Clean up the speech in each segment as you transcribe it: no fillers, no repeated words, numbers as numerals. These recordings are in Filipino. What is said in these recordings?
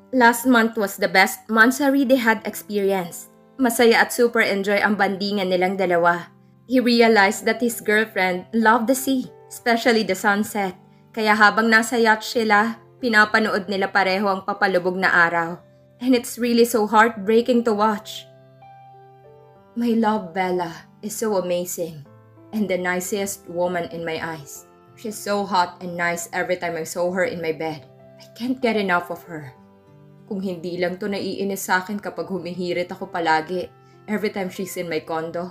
Last month was the best Mansari they had experienced. Masaya at super enjoy ang bandingan nilang dalawa. He realized that his girlfriend loved the sea, especially the sunset. Kaya habang nasa yacht sila, pinapanood nila pareho ang papalubog na araw. And it's really so heartbreaking to watch. My love Bella is so amazing and the nicest woman in my eyes. She's so hot and nice every time I saw her in my bed. I can't get enough of her. Kung hindi lang to naiinis sa akin kapag humihirit ako palagi every time she's in my condo.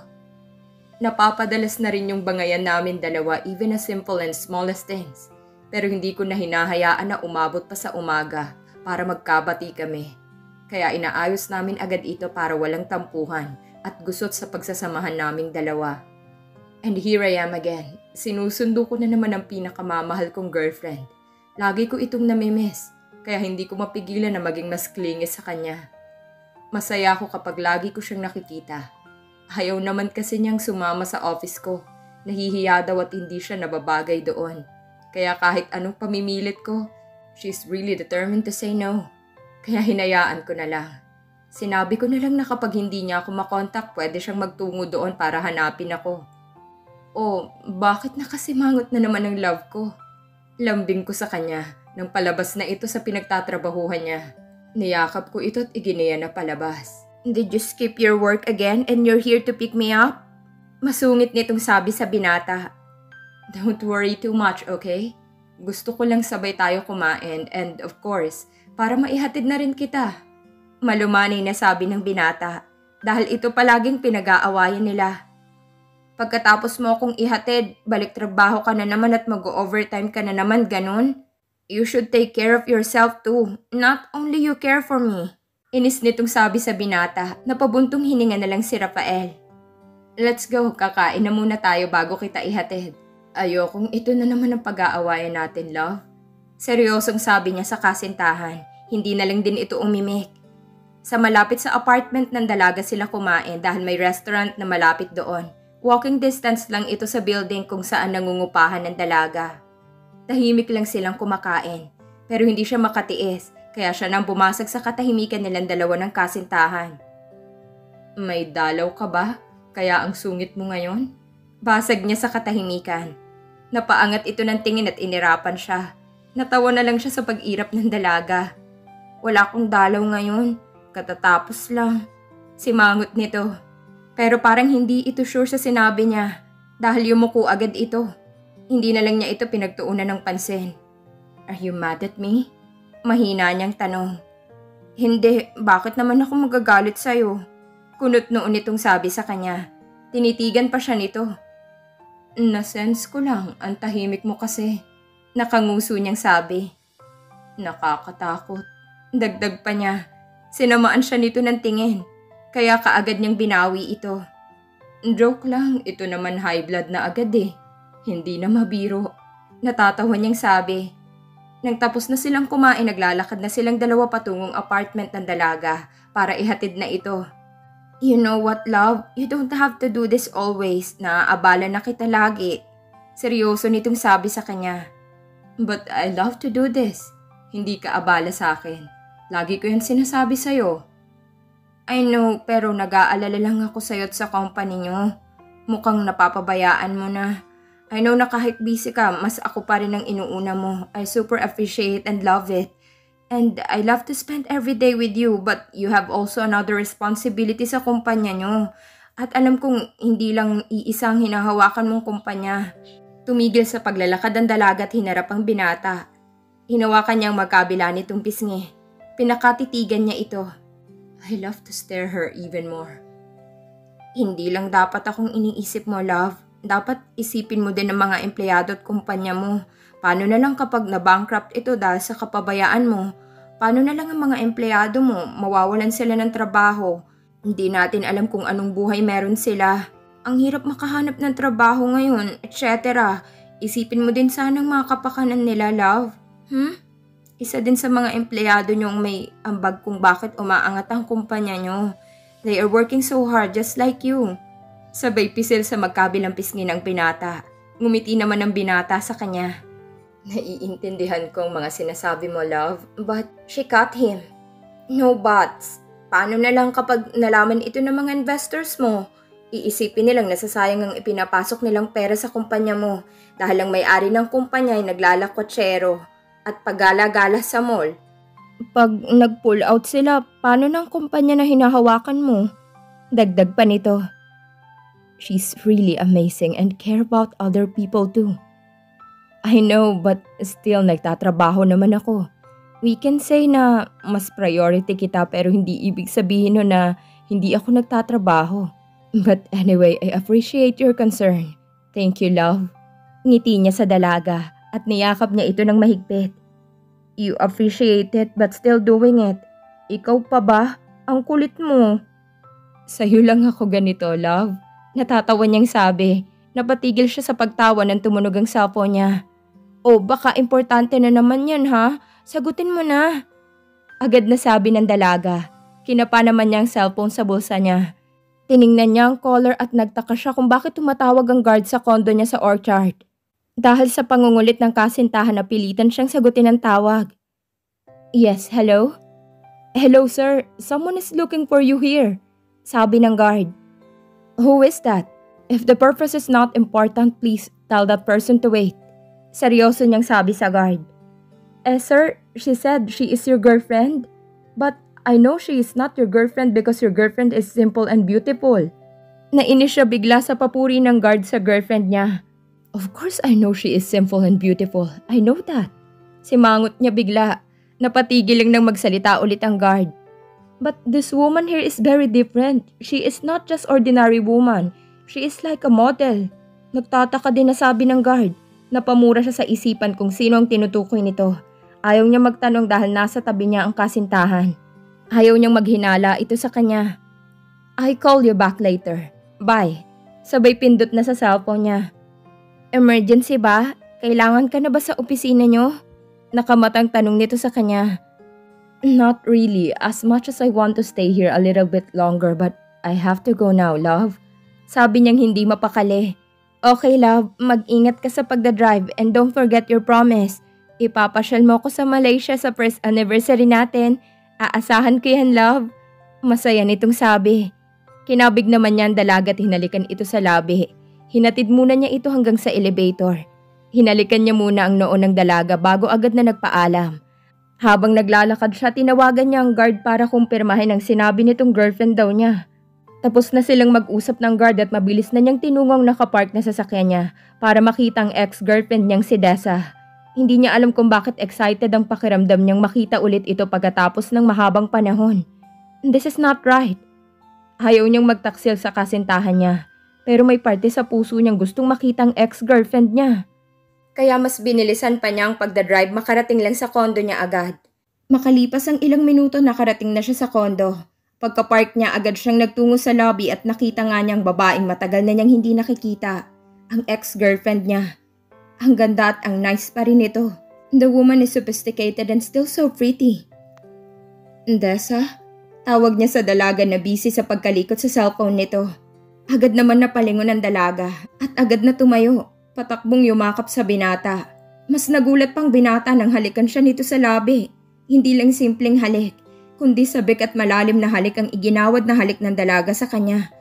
Napapadalas na rin yung bangayan namin dalawa even as simple and smallest things. Pero hindi ko na hinahayaan na umabot pa sa umaga para magkabati kami. Kaya inaayos namin agad ito para walang tampuhan at gusot sa pagsasamahan naming dalawa. And here I am again. Sinusundo ko na naman ang pinakamamahal kong girlfriend. Lagi ko itong namimiss. Kaya hindi ko mapigilan na maging mas clingy sa kanya. Masaya ako kapag lagi ko siyang nakikita. Ayaw naman kasi niyang sumama sa office ko. Nahihiya daw at hindi siya nababagay doon. Kaya kahit anong pamimilit ko, she's really determined to say no. Kaya hinayaan ko na lang. Sinabi ko na lang na kapag hindi niya ako makontak, pwede siyang magtungo doon para hanapin ako. Oh, bakit nakasimangot na naman ang love ko? Lambing ko sa kanya. Nang palabas na ito sa pinagtatrabahuhan niya. Niyakap ko ito at iginiya na palabas. Did you skip your work again and you're here to pick me up? Masungit nitong sabi sa binata. Don't worry too much, okay? Gusto ko lang sabay tayo kumain and of course, para maihatid na rin kita. Malumanay na sabi ng binata dahil ito palaging pinag-aawayan nila. Pagkatapos mo akong ihatid, balik trabaho ka na naman at mag-overtime ka na naman, ganun? You should take care of yourself too. Not only you care for me. Inis nitong sabi sa binata na pabuntong hininga na lang si Rafael. Let's go, kakain na muna tayo bago kita ihatid. Ayokong ito na naman ang pag-aawayan natin, love. Seryosong sabi niya sa kasintahan. Hindi na lang din ito umimik. Sa malapit sa apartment ng dalaga sila kumain dahil may restaurant na malapit doon. Walking distance lang ito sa building kung saan nangungupahan ng dalaga. Tahimik lang silang kumakain, pero hindi siya makatiis, kaya siya nang bumasag sa katahimikan nilang dalawa ng kasintahan. May dalaw ka ba? Kaya ang sungit mo ngayon? Basag niya sa katahimikan. Napaangat ito ng tingin at inirapan siya. Natawa na lang siya sa pag-irap ng dalaga. Wala akong dalaw ngayon, katatapos lang. Simangot nito. Pero parang hindi ito sure sa sinabi niya dahil yumuko agad ito. Hindi na lang niya ito pinagtuunan ng pansin. Are you mad at me? Mahina niyang tanong. Hindi, bakit naman ako magagalit sa'yo? Kunot noon itong sabi sa kanya. Tinitigan pa siya nito. Na-sense ko lang, ang tahimik mo kasi. Nakanguso niyang sabi. Nakakatakot. Dagdag pa niya. Sinamaan siya nito ng tingin. Kaya kaagad niyang binawi ito. Joke lang, ito naman high blood na agad eh. Hindi na mabiro. Natatawa niyang sabi. Nang tapos na silang kumain, naglalakad na silang dalawa patungong apartment ng dalaga para ihatid na ito. You know what, love? You don't have to do this always. Naaabala na kita lagi. Seryoso nitong sabi sa kanya. But I love to do this. Hindi ka abala sa akin. Lagi ko yan sinasabi sa'yo. I know, pero nag-aalala lang ako sa'yo at sa company niyo. Mukhang napapabayaan mo na. I know na kahit busy ka, mas ako pa rin ang inuuna mo. I super appreciate and love it. And I love to spend every day with you, but you have also another responsibility sa kumpanya nyo. At alam kong hindi lang iisang hinahawakan mong kumpanya. Tumigil sa paglalakad ang dalaga at hinarap ang binata. Hinawakan niyang magkabila nitong pisngi. Pinakatitigan niya ito. I love to stare her even more. Hindi lang dapat akong iniisip mo, love. Dapat isipin mo din ng mga empleyado at kumpanya mo. Paano na lang kapag na-bankrupt ito dahil sa kapabayaan mo? Paano na lang ang mga empleyado mo? Mawawalan sila ng trabaho. Hindi natin alam kung anong buhay meron sila. Ang hirap makahanap ng trabaho ngayon, etc. Isipin mo din sanang mga kapakanan nila, love. Isa din sa mga empleyado nyong may ambag kung bakit umaangat ang kumpanya nyo. They are working so hard just like you. Sabay pisil sa magkabilang pisngi ng binata. Ngumiti naman ang binata sa kanya. Naiintindihan ko ang mga sinasabi mo, love, but she cut him. No buts. Paano na lang kapag nalaman ito ng mga investors mo? Iisipin nilang nasasayang ang ipinapasok nilang pera sa kumpanya mo dahil ang may-ari ng kumpanya ay naglalakotsero at paggala-gala sa mall. Pag nag-pull out sila, paano ng kumpanya na hinahawakan mo? Dagdag pa nito. She's really amazing and care about other people too. I know, but still nagtatrabaho naman ako. We can say na mas priority kita pero hindi ibig sabihin nun na hindi ako nagtatrabaho. But anyway, I appreciate your concern. Thank you, love. Ngiti niya sa dalaga at niyakap niya ito ng mahigpit. You appreciate it but still doing it. Ikaw pa ba? Ang kulit mo. Sa'yo lang ako ganito, love. Natatawa niyang sabi. Napatigil siya sa pagtawa nang tumunog ang cellphone niya. Oh, baka importante na naman yan ha? Sagutin mo na. Agad na sabi ng dalaga. Kinapa naman niya ang cellphone sa bulsa niya. Tiningnan niya ang caller at nagtaka siya kung bakit tumatawag ang guard sa condo niya sa Orchard. Dahil sa pangungulit ng kasintahan na pilitan siyang sagutin ang tawag. Yes, hello? Hello sir, someone is looking for you here. Sabi ng guard. Who is that? If the purpose is not important, please tell that person to wait. Seryoso niyang sabi sa guard. Sir, she said she is your girlfriend. But I know she is not your girlfriend because your girlfriend is simple and beautiful. Nainis siya bigla sa papuri ng guard sa girlfriend niya. Of course I know she is simple and beautiful. I know that. Simangot niya bigla. Napatigil lang nang magsalita ulit ang guard. But this woman here is very different. She is not just ordinary woman. She is like a model. Nagtataka din na sabi ng guard. Napamura siya sa isipan kung sino ang tinutukoy nito. Ayaw niya magtanong dahil nasa tabi niya ang kasintahan. Ayaw niyang maghinala ito sa kanya. I call you back later. Bye. Sabay pindot na sa cellphone niya. Emergency ba? Kailangan ka na ba sa opisina niyo? Nakamatang tanong nito sa kanya. Not really. As much as I want to stay here a little bit longer but I have to go now, love. Sabi niyang hindi mapakali. Okay, love. Mag-ingat ka sa pagdadrive and don't forget your promise. Ipapasyal mo ko sa Malaysia sa first anniversary natin. Aasahan ko yan, love. Masaya nitong sabi. Kinabig naman niya ang dalaga at hinalikan ito sa labi. Hinatid muna niya ito hanggang sa elevator. Hinalikan niya muna ang noo ng dalaga bago agad na nagpaalam. Habang naglalakad siya, tinawagan niya ang guard para kumpirmahin ang sinabi nitong girlfriend daw niya. Tapos na silang mag-usap ng guard at mabilis na niyang tinungong nakapark na sasakyan niya para makita ang ex-girlfriend niyang si Dessa. Hindi niya alam kung bakit excited ang pakiramdam niyang makita ulit ito pagkatapos ng mahabang panahon. This is not right. Ayaw niyang magtaksil sa kasintahan niya. Pero may parte sa puso niyang gustong makita ang ex-girlfriend niya. Kaya mas binilisan pa niya ang pagdadrive makarating lang sa kondo niya agad. Makalipas ang ilang minuto nakarating na siya sa kondo. Pagka-park niya agad siyang nagtungo sa lobby at nakita nga niyang babaeng matagal na niyang hindi nakikita. Ang ex-girlfriend niya. Ang ganda at ang nice pa rin ito. The woman is sophisticated and still so pretty. Dessa? Tawag niya sa dalaga na busy sa pagkalikot sa cellphone nito. Agad naman napalingon ang dalaga at agad na tumayo. Patakbong yumakap sa binata. Mas nagulat pang binata nang halikan siya nito sa labi. Hindi lang simpleng halik, kundi sabik at malalim na halik ang iginawad na halik ng dalaga sa kanya.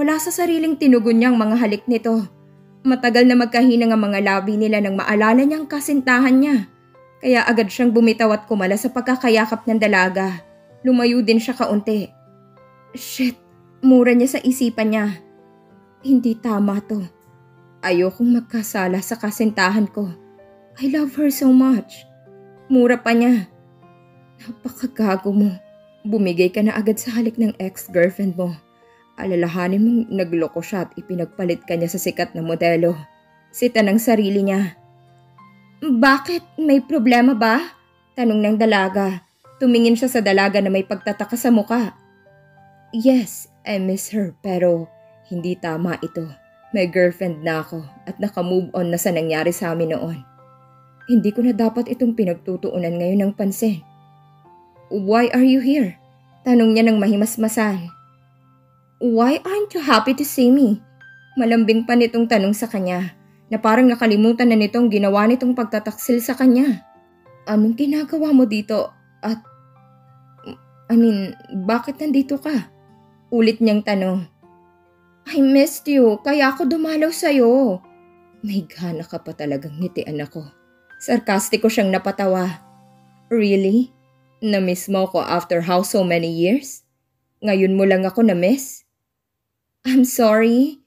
Wala sa sariling tinugon niyang mga halik nito. Matagal na magkahinang ang mga labi nila nang maalala niyang kasintahan niya. Kaya agad siyang bumitaw at kumala sa pagkakayakap ng dalaga. Lumayo din siya kaunti. Shit, mura niya sa isipan niya. Hindi tama to. Ayokong magkasala sa kasintahan ko. I love her so much. Mura pa niya. Napakagago mo. Bumigay ka na agad sa halik ng ex-girlfriend mo. Alalahanin mong nagloko siya at ipinagpalit ka niya sa sikat na modelo. Sita ng sarili niya. Bakit? May problema ba? Tanong ng dalaga. Tumingin siya sa dalaga na may pagtataka sa muka. Yes, I miss her pero hindi tama ito. May girlfriend na ako at nakamove on na sa nangyari sa amin noon. Hindi ko na dapat itong pinagtutuunan ngayon ng pansin. Why are you here? Tanong niya ng mahimasmasan. Why aren't you happy to see me? Malambing pa nitong tanong sa kanya na parang nakalimutan na nitong ginawa nitong pagtataksil sa kanya. Anong ginagawa mo dito at Bakit nandito ka? Ulit niyang tanong. I missed you, kaya ako dumalaw sa'yo. May gana ka pa talagang ngitian ako. Sarkastiko siyang napatawa. Really? Na-miss mo ako after how so many years? Ngayon mo lang ako na-miss? I'm sorry.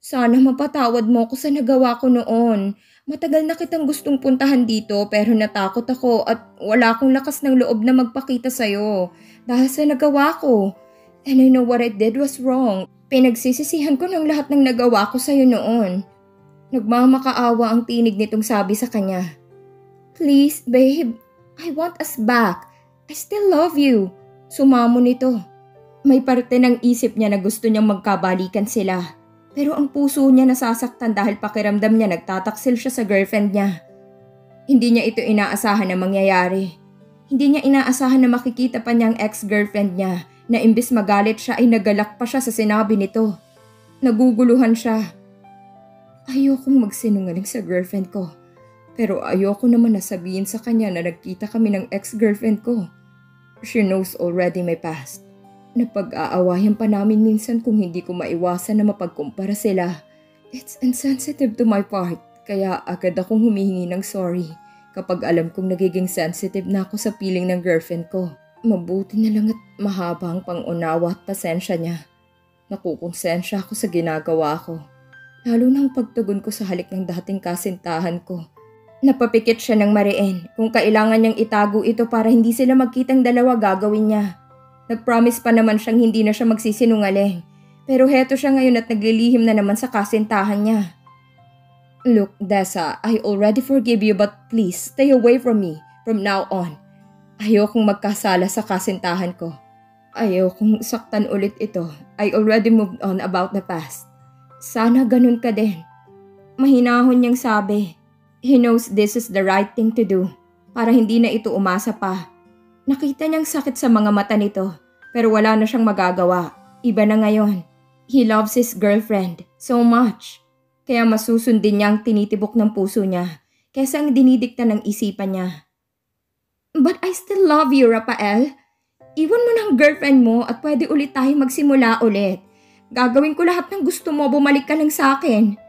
Sana mapatawad mo ako sa nagawa ko noon. Matagal na kitang gustong puntahan dito pero natakot ako at wala akong lakas ng loob na magpakita sa'yo dahil sa nagawa ko. And I know what I did was wrong. Pinagsisisihan ko ng lahat ng nagawa ko sa'yo noon. Nagmamakaawa ang tinig nitong sabi sa kanya. Please, babe. I want us back. I still love you. Sumamo nito. May parte ng isip niya na gusto niyang magkabalikan sila. Pero ang puso niya nasasaktan dahil pakiramdam niya nagtataksil siya sa girlfriend niya. Hindi niya ito inaasahan na mangyayari. Hindi niya inaasahan na makikita pa niya ang ex-girlfriend niya na imbis magalit siya ay nagalak pa siya sa sinabi nito. Naguguluhan siya. Ayokong magsinungaling sa girlfriend ko. Pero ayoko naman na sabihin sa kanya na nagkita kami ng ex-girlfriend ko. She knows already my past. Napag-aawayan pa namin minsan kung hindi ko maiwasan na mapagkumpara sila. It's insensitive to my part, kaya agad akong humihingi ng sorry kapag alam kong nagiging sensitive na ako sa feeling ng girlfriend ko. Mabuti na lang at mahaba ang pangunawa at pasensya niya. Nakukonsensya ako sa ginagawa ko, lalo na ang pagtugon ko sa halik ng dating kasintahan ko. Napapikit siya ng mariin. Kung kailangan niyang itago ito para hindi sila magkitang dalawa, gagawin niya. Nag-promise pa naman siyang hindi na siya magsisinungaling. Pero heto siya ngayon at naglilihim na naman sa kasintahan niya. Look, Dessa, I already forgive you but please stay away from me from now on. Ayokong magkasala sa kasintahan ko. Ayokong saktan ulit ito. I already moved on about the past. Sana ganun ka din. Mahinahon niyang sabi. He knows this is the right thing to do para hindi na ito umasa pa. Nakita niyang sakit sa mga mata nito pero wala na siyang magagawa. Iba na ngayon. He loves his girlfriend so much. Kaya masusundin niya ang tinitibok ng puso niya kaysa ang dinidikta ng isipan niya. But I still love you, Rafael. Iwan mo ng girlfriend mo at pwede ulit tayo magsimula ulit. Gagawin ko lahat ng gusto mo, bumalik ka lang sa akin.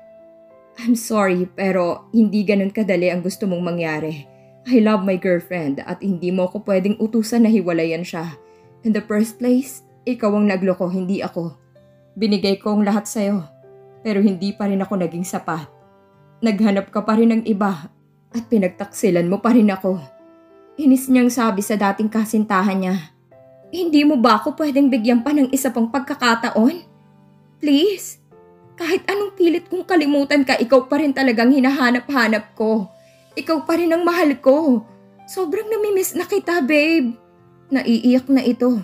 I'm sorry pero hindi ganun kadali ang gusto mong mangyari. I love my girlfriend at hindi mo ko pwedeng utusan na hiwalayan siya. In the first place, ikaw ang nagloko, hindi ako. Binigay ko ang lahat sa'yo, pero hindi pa rin ako naging sapat. Naghanap ka pa rin ng iba at pinagtaksilan mo pa rin ako. Inis niyang sabi sa dating kasintahan niya. Hindi mo ba ako pwedeng bigyan pa ng isa pang pagkakataon? Please? Kahit anong pilit kong kalimutan ka, ikaw pa rin talagang hinahanap-hanap ko. Ikaw pa rin ang mahal ko. Sobrang namimiss na kita, babe. Naiiyak na ito.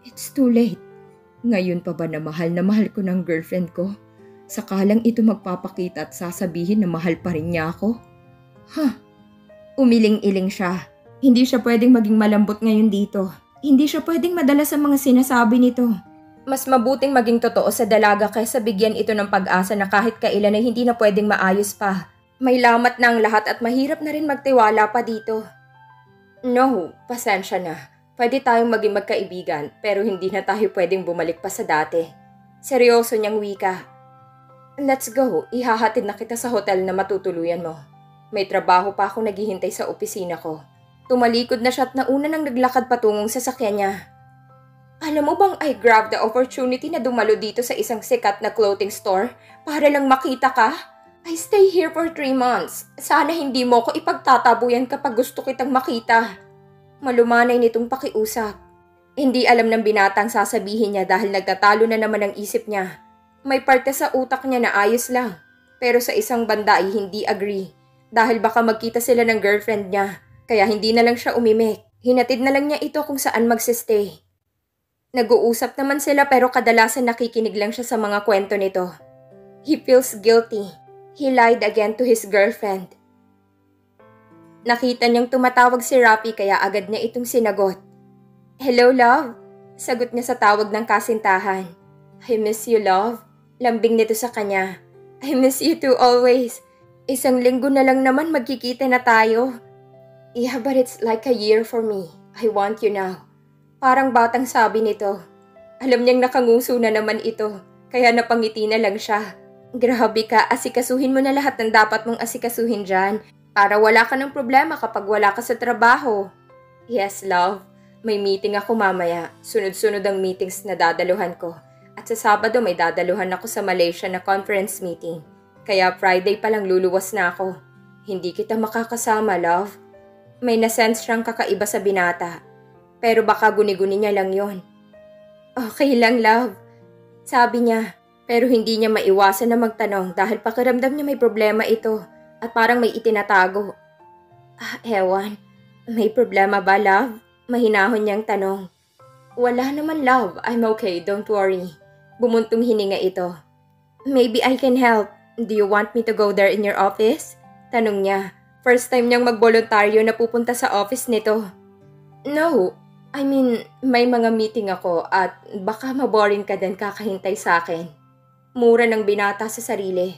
It's too late. Ngayon pa ba na mahal ko ng girlfriend ko? Sakalang ito magpapakita at sasabihin na mahal pa rin niya ako? Umiling-iling siya. Hindi siya pwedeng maging malambot ngayon dito. Hindi siya pwedeng madala sa mga sinasabi nito. Mas mabuting maging totoo sa dalaga kaysa bigyan ito ng pag-asa na kahit kailan ay hindi na pwedeng maayos pa. May lamat na ang lahat at mahirap na rin magtiwala pa dito. No, pasensya na. Pwede tayong maging magkaibigan pero hindi na tayo pwedeng bumalik pa sa dati. Seryoso niyang wika. Let's go, ihahatid na kita sa hotel na matutuluyan mo. May trabaho pa akong naghihintay sa opisina ko. Tumalikod na siya at nauna nang naglakad patungong sa sasakyan niya. Alam mo bang I grabbed the opportunity na dumalo dito sa isang sikat na clothing store para lang makita ka? I stay here for 3 months. Sana hindi mo ko ipagtatabuyan kapag gusto kitang makita. Malumanay nitong pakiusap. Hindi alam ng binatang sasabihin niya dahil nagtatalo na naman ang isip niya. May parte sa utak niya na ayos lang. Pero sa isang banda ay hindi agree. Dahil baka magkita sila ng girlfriend niya. Kaya hindi na lang siya umimik. Hinatid na lang niya ito kung saan magsistay. Nag-uusap naman sila pero kadalasan nakikinig lang siya sa mga kwento nito. He feels guilty. He lied again to his girlfriend. Nakita niyang tumatawag si Rafi kaya agad niya itong sinagot. Hello, love? Sagot niya sa tawag ng kasintahan. I miss you, love. Lambing nito sa kanya. I miss you too always. 1 linggo na lang naman magkikita na tayo. Yeah, but it's like a year for me. I want you now. Parang batang sabi nito. Alam niyang nakanguso na naman ito, kaya napangiti na lang siya. Grabe ka, asikasuhin mo na lahat ng dapat mong asikasuhin dyan para wala ka ng problema kapag wala ka sa trabaho. Yes, love. May meeting ako mamaya. Sunod-sunod ang meetings na dadaluhan ko. At sa Sabado may dadaluhan ako sa Malaysia na conference meeting. Kaya Friday pa lang luluwas na ako. Hindi kita makakasama, love. May nasense siyang kakaiba sa binata. Pero baka guni-guni niya lang yon. Okay lang, love. Sabi niya. Pero hindi niya maiwasan na magtanong dahil pakiramdam niya may problema ito at parang may itinatago. Ewan. May problema ba, love? Mahinahon niyang tanong. Wala naman, love. I'm okay, don't worry. Bumuntong hininga ito. Maybe I can help. Do you want me to go there in your office? Tanong niya. First time niyang magboluntaryo na pupunta sa office nito. No. I mean, may mga meeting ako at baka maboring ka din kakahintay sa akin. Mura ng binata sa sarili.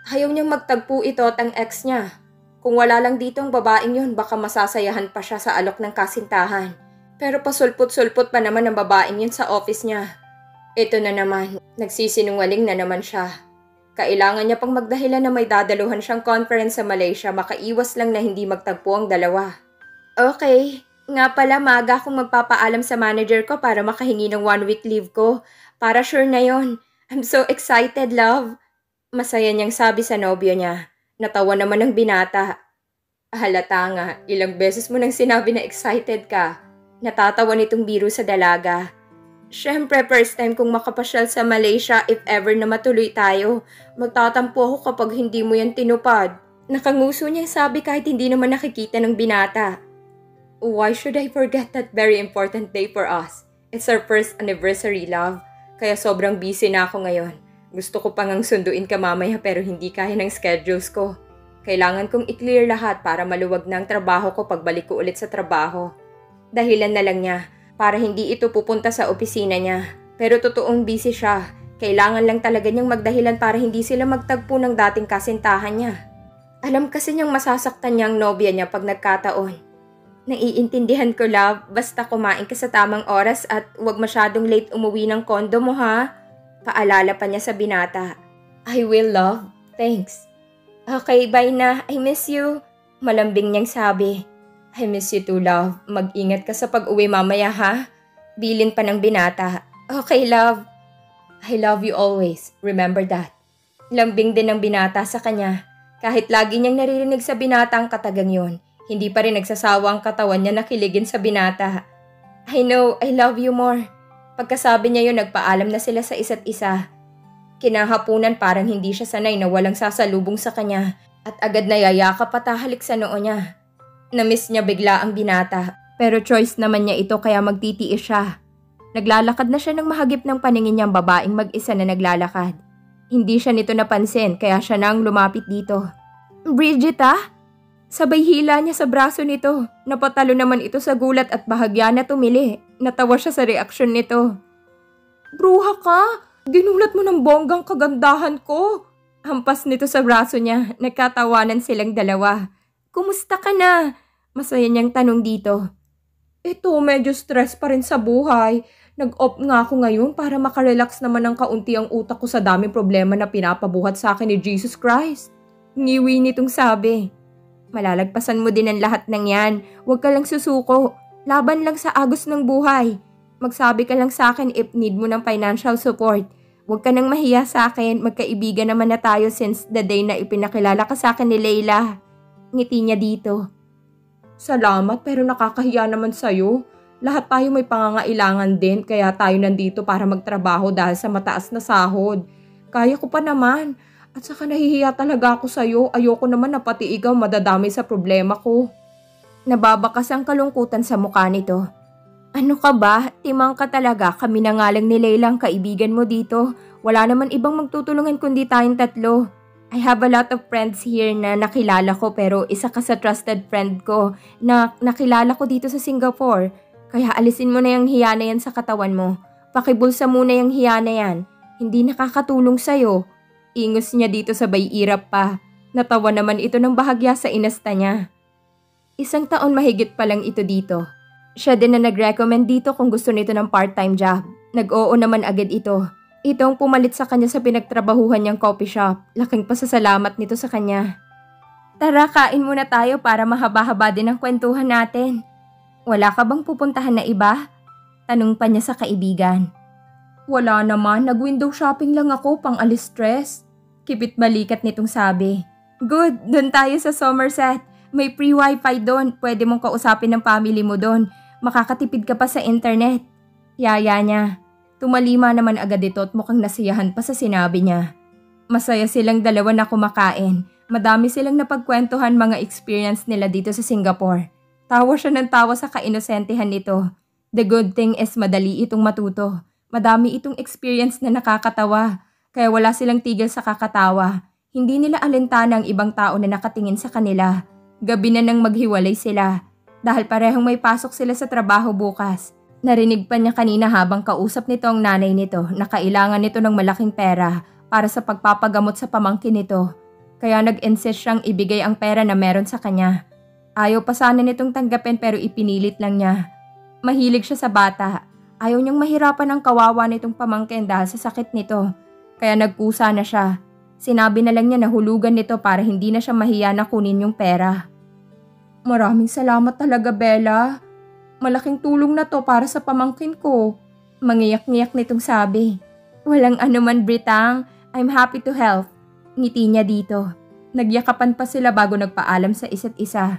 Ayaw niyang magtagpo ito at ang ex niya. Kung wala lang dito ang babaeng yon, baka masasayahan pa siya sa alok ng kasintahan. Pero pasulpot-sulpot pa naman ang babaeng yun sa office niya. Ito na naman, nagsisinungaling na naman siya. Kailangan niya pang magdahilan na may dadaluhan siyang conference sa Malaysia, makaiwas lang na hindi magtagpo ang dalawa. Okay, nga pala maaga akong magpapaalam sa manager ko para makahingi ng 1 week leave ko. Para sure na yon. I'm so excited, love. Masaya niyang sabi sa nobyo niya. Natawa naman ang binata. Halata nga, ilang beses mo nang sinabi na excited ka. Natatawa nitong biro sa dalaga. Siyempre, first time kong makapasyal sa Malaysia if ever na matuloy tayo. Magtatampo ako kapag hindi mo yan tinupad. Nakanguso niyang sabi kahit hindi naman nakikita ng binata. Why should I forget that very important day for us? It's our first anniversary, love. Kaya sobrang busy na ako ngayon. Gusto ko pang ang sunduin ka mamaya pero hindi kaya ng schedules ko. Kailangan kong i-clear lahat para maluwag na ang trabaho ko pagbalik ko ulit sa trabaho. Dahilan na lang niya para hindi ito pupunta sa opisina niya. Pero totoong busy siya. Kailangan lang talaga niyang magdahilan para hindi sila magtagpo ng dating kasintahan niya. Alam kasi niyang masasaktan niya ang nobya niya pag nagkataon. Naiintindihan ko, love. Basta kumain ka sa tamang oras at huwag masyadong late umuwi ng kondo mo, ha? Paalala pa niya sa binata. I will, love. Thanks. Okay, bye na. I miss you. Malambing niyang sabi. I miss you too, love. Mag-ingat ka sa pag-uwi mamaya, ha? Bilin pa ng binata. Okay, love. I love you always. Remember that. Lambing din ng binata sa kanya. Kahit lagi niyang naririnig sa binata ang katagang yun, hindi pa rin nagsasawa ang katawan niya na kiligin sa binata. I know, I love you more. Pagkasabi niya yun, nagpaalam na sila sa isa't isa. Kinahapunan parang hindi siya sanay na walang sasalubong sa kanya at agad na yayakap at halik sa noo niya. Namiss niya bigla ang binata, pero choice naman niya ito kaya magtitiis siya. Naglalakad na siya ng mahagip ng paningin niyang babaeng mag-isa na naglalakad. Hindi siya nito napansin kaya siya nang lumapit dito. Bridget, ah? Sabay hila niya sa braso nito. Napatalo naman ito sa gulat at bahagya na tumili. Natawa siya sa reaksyon nito. Bruha ka! Ginulat mo ng bonggang kagandahan ko! Hampas nito sa braso niya. Nagkatawanan silang dalawa. Kumusta ka na? Masaya niyang tanong dito. Ito, medyo stress pa rin sa buhay. Nag-off nga ako ngayon para makarelax naman ng kaunti ang utak ko sa daming problema na pinapabuhat sa akin ni Jesus Christ. Ngiwi nitong sabi. Malalagpasan mo din ang lahat ng yan. Huwag ka lang susuko. Laban lang sa agos ng buhay. Magsabi ka lang sa akin if need mo ng financial support. Huwag ka nang mahiya sa akin. Magkaibigan naman na tayo since the day na ipinakilala ka sa akin ni Layla. Ngiti niya dito. Salamat pero nakakahiya naman sa'yo. Lahat tayo may pangangailangan din kaya tayo nandito para magtrabaho dahil sa mataas na sahod. Kaya ko pa naman. At saka nahihiya talaga ako sa'yo. Ayoko naman na pati ikaw madadami sa problema ko. Nababakas ang kalungkutan sa mukha nito. Ano ka ba? Timang ka talaga. Kami na nga lang ni Layla ang kaibigan mo dito. Wala naman ibang magtutulungan kundi tayong tatlo. I have a lot of friends here na nakilala ko pero isa ka sa trusted friend ko na nakilala ko dito sa Singapore. Kaya alisin mo na yung hiya na yan sa katawan mo. Pakibulsa muna yung hiya na yan. Hindi nakakatulong sa'yo. Ingos niya dito sabay irap pa. Natawa naman ito ng bahagya sa inasta niya. 1 taon mahigit pa lang ito dito. Siya din na nag-recommend dito kung gusto nito ng part-time job. Nag-oo naman agad ito. Itong pumalit sa kanya sa pinagtrabahuhan niyang coffee shop. Laking pasasalamat nito sa kanya. Tara, kain muna tayo para mahaba-haba din ang kwentuhan natin. Wala ka bang pupuntahan na iba? Tanong pa niya sa kaibigan. Wala naman, nag-window shopping lang ako pang alis stress. Kipit balikat nitong sabi. Good, doon tayo sa Somerset. May free wifi doon, pwede mong kausapin ng family mo doon. Makakatipid ka pa sa internet. Yaya niya. Tumalima naman agad ito at mukhang nasiyahan pa sa sinabi niya. Masaya silang dalawa na kumakain. Madami silang napagkwentuhan mga experience nila dito sa Singapore. Tawa siya ng tawa sa kainosentehan nito. The good thing is madali itong matuto. Madami itong experience na nakakatawa. Kaya wala silang tigil sa kakatawa. Hindi nila alintana ang ibang tao na nakatingin sa kanila. Gabi na nang maghiwalay sila. Dahil parehong may pasok sila sa trabaho bukas. Narinig pa niya kanina habang kausap nito ang nanay nito na kailangan nito ng malaking pera para sa pagpapagamot sa pamangkin nito. Kaya nag-insist siyang ibigay ang pera na meron sa kanya. Ayaw pa sana nitong tanggapin pero ipinilit lang niya. Mahilig siya sa bata. Ayaw niyang mahirapan ang kawawa nitong pamangkin dahil sa sakit nito. Kaya nagkusa na siya. Sinabi na lang niya na hulugan nito para hindi na siya mahiya na kunin yung pera. Maraming salamat talaga, Bella. Malaking tulong na to para sa pamangkin ko. Mangiyak-ngiyak nitong sabi. Walang anuman, Britang. I'm happy to help. Ngiti niya dito. Nagyakapan pa sila bago nagpaalam sa isa't isa.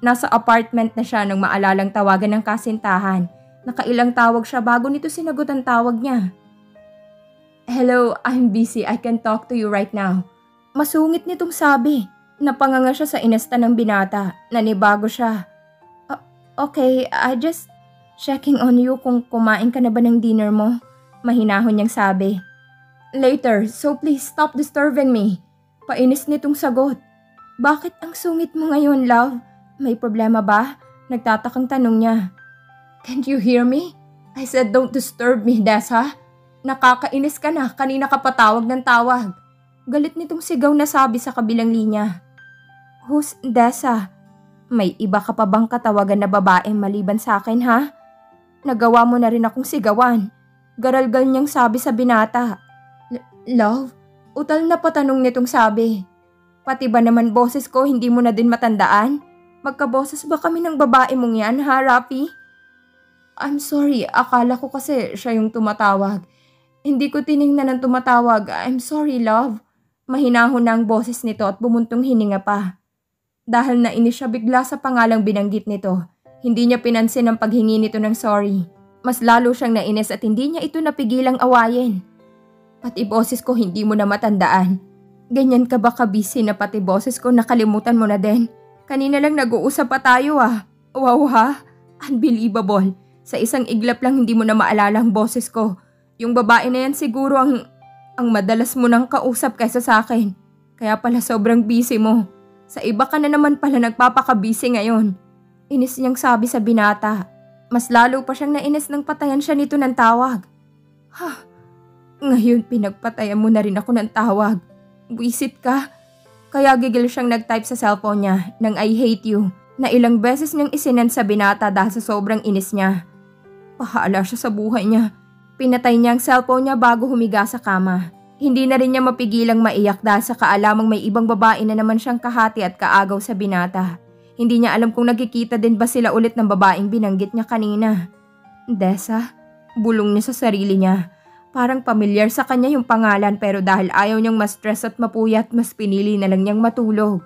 Nasa apartment na siya nang maalalang tawagan ng kasintahan. Nakailang tawag siya bago nito sinagot ang tawag niya. Hello, I'm busy. I can talk to you right now. Masungit nitong sabi. Napanganga siya sa inasta ng binata. Nanibago siya. Okay, I just checking on you kung kumain ka na ba ng dinner mo. Mahinahon niyang sabi. Later, so please stop disturbing me. Painis nitong sagot. Bakit ang sungit mo ngayon, love? May problema ba? Nagtatakang tanong niya. Can't you hear me? I said don't disturb me, Dessa. Nakakainis ka na, kanina ka patawag ng tawag. Galit nitong sigaw na sabi sa kabilang linya. Who's Dessa? May iba ka pa bang katawagan na babae maliban sa akin, ha? Nagawa mo na rin akong sigawan. Garalgal niyang sabi sa binata. Love? Utal na patanong nitong sabi. Pati ba naman boses ko hindi mo na din matandaan? Magkaboses ba kami ng babae mong yan, ha, Rafi? I'm sorry, akala ko kasi siya yung tumatawag. Hindi ko tiningnan ng tumatawag. I'm sorry, love. Mahinahon na ang boses nito at bumuntong hininga pa. Dahil nainis siya bigla sa pangalang binanggit nito, hindi niya pinansin ang paghingi nito ng sorry. Mas lalo siyang nainis at hindi niya ito napigilang awayin. Pati boses ko hindi mo na matandaan. Ganyan ka ba kabisi na pati boses ko nakalimutan mo na din? Kanina lang nag-uusap pa tayo ah. Wow ha? Unbelievable. Sa isang iglap lang hindi mo na maalala ang boses ko. Yung babae na yan siguro ang madalas mo nang kausap kaysa sa akin. Kaya pala sobrang busy mo. Sa iba ka na naman pala nagpapakabisi ngayon. Inis niyang sabi sa binata. Mas lalo pa siyang nainis nang patayan siya nito ng tawag. Ngayon pinagpatayan mo na rin ako ng tawag. Buisit ka. Kaya gigil siyang nag-type sa cellphone niya ng I hate you na ilang beses niyang isinend sa binata dahil sa sobrang inis niya. Pahala siya sa buhay niya. Pinatay niya ang cellphone niya bago humiga sa kama. Hindi na rin niya mapigilang maiyak dahil sa kaalamang may ibang babae na naman siyang kahati at kaagaw sa binata. Hindi niya alam kung nagkikita din ba sila ulit ng babaeng binanggit niya kanina. Dessa, bulong niya sa sarili niya. Parang pamilyar sa kanya yung pangalan pero dahil ayaw niyang ma-stress at mapuyat, mas pinili na lang niyang matulog.